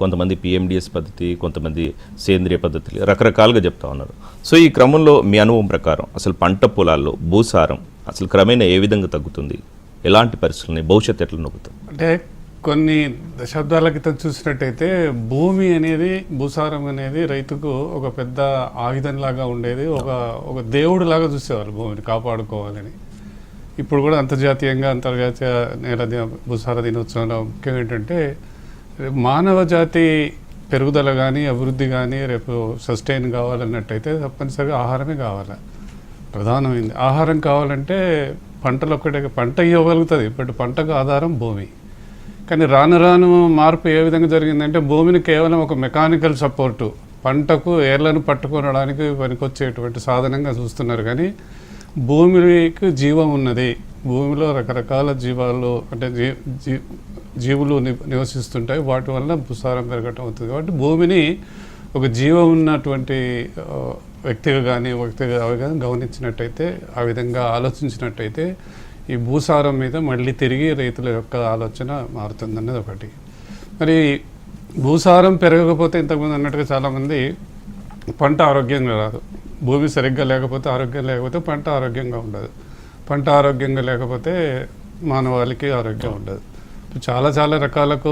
కొంతమంది పిఎండిఎస్ పద్ధతి, కొంతమంది సేంద్రియ పద్ధతులు రకరకాలుగా చెప్తా ఉన్నారు. సో ఈ క్రమంలో మీ అనుభవం ప్రకారం అసలు పంట పొలాల్లో భూసారం అసలు క్రమేణా ఏ విధంగా తగ్గుతుంది, ఎలాంటి పరిస్థితులని, భవిష్యత్తు ఎట్లా నొక్కుతుంది? అంటే కొన్ని దశాబ్దాల క్రితం చూసినట్టయితే భూమి అనేది, భూసారం అనేది రైతుకు ఒక పెద్ద ఆయుధంలాగా ఉండేది, ఒక దేవుడు లాగా చూసేవాళ్ళు భూమిని కాపాడుకోవాలని. ఇప్పుడు కూడా అంతర్జాతీయ నేల భూసార దినోత్సవంలో ముఖ్యం ఏంటంటే మానవ జాతి పెరుగుదల కానీ అభివృద్ధి కానీ రేపు సస్టైన్ కావాలన్నట్టయితే తప్పనిసరిగా ఆహారమే కావాలి. ప్రధానమైంది ఆహారం కావాలంటే పంటలు ఒక్కటే, పంట ఇవ్వగలుగుతుంది, బట్ పంటకు ఆధారం భూమి. కానీ రాను రాను మార్పు ఏ విధంగా జరిగిందంటే భూమిని కేవలం ఒక మెకానికల్ సపోర్టు, పంటకు ఏర్లను పట్టుకొనడానికి పనికొచ్చేటువంటి సాధనంగా చూస్తున్నారు. కానీ భూమికి జీవం ఉన్నది, భూమిలో రకరకాల జీవాలు అంటే జీవులు నివసిస్తుంటాయి, వాటి వల్ల భూసారం పెరగటం అవుతుంది. కాబట్టి భూమిని ఒక జీవం ఉన్నటువంటి వ్యక్తిగా కానీ గమనించినట్టయితే, ఆ విధంగా ఆలోచించినట్టయితే ఈ భూసారం మీద మళ్ళీ తిరిగి రైతుల యొక్క ఆలోచన మారుతుందన్నది ఒకటి. మరి భూసారం పెరగకపోతే ఇంతకుముందు అన్నట్టుగా చాలామంది పంట ఆరోగ్యంగా రాదు, భూమి సరిగ్గా లేకపోతే, ఆరోగ్యం లేకపోతే పంట ఆరోగ్యంగా ఉండదు, పంట ఆరోగ్యంగా లేకపోతే మానవాళికి ఆరోగ్యం ఉండదు. చాలా రకాలకు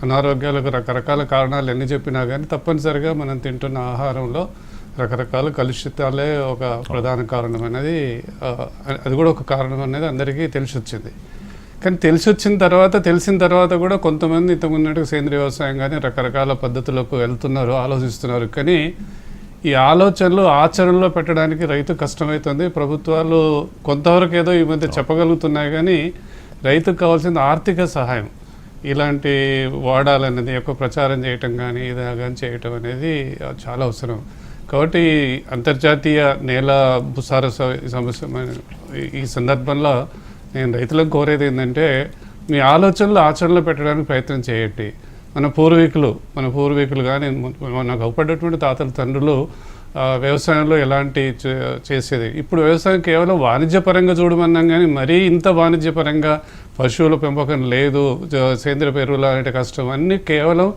అనారోగ్యాలకు రకరకాల కారణాలు ఎన్ని చెప్పినా కానీ తప్పనిసరిగా మనం తింటున్న ఆహారంలో రకరకాల కలుషితాలే ఒక ప్రధాన కారణం అనేది, అది కూడా ఒక కారణం అనేది అందరికీ తెలిసి వచ్చింది. కానీ తెలిసిన తర్వాత కూడా కొంతమంది ఇంతకుమున్నట్టుగా సేంద్రీయ వ్యవసాయం కానీ రకరకాల పద్ధతులకు వెళ్తున్నారు, ఆలోచిస్తున్నారు. కానీ ఈ ఆలోచనలు ఆచరణలో పెట్టడానికి రైతు కష్టమవుతుంది. ప్రభుత్వాలు కొంతవరకు ఏదో ఈ మధ్య చెప్పగలుగుతున్నాయి, కానీ రైతుకు కావాల్సిన ఆర్థిక సహాయం ఇలాంటి వాడాలనేది ఎక్కువ ప్రచారం చేయటం కానీ ఇదా కానీ చేయటం అనేది చాలా అవసరం. కాబట్టి అంతర్జాతీయ నేల భూసార సమస్య ఈ సందర్భంలో నేను రైతులకు కోరేది ఏంటంటే, మీ ఆలోచనలు ఆచరణలో పెట్టడానికి ప్రయత్నం చేయండి. మన పూర్వీకులు కానీ మనకు అవపడ్డటువంటి తాతల తండ్రులు వ్యవసాయంలో ఎలాంటి చేసేది. ఇప్పుడు వ్యవసాయం కేవలం వాణిజ్యపరంగా చూడమన్నాం, కానీ మరీ ఇంత వాణిజ్యపరంగా పశువుల పెంపకం లేదు, సేంద్రియ ఎరువులు అనే కష్టం, అన్నీ కేవలం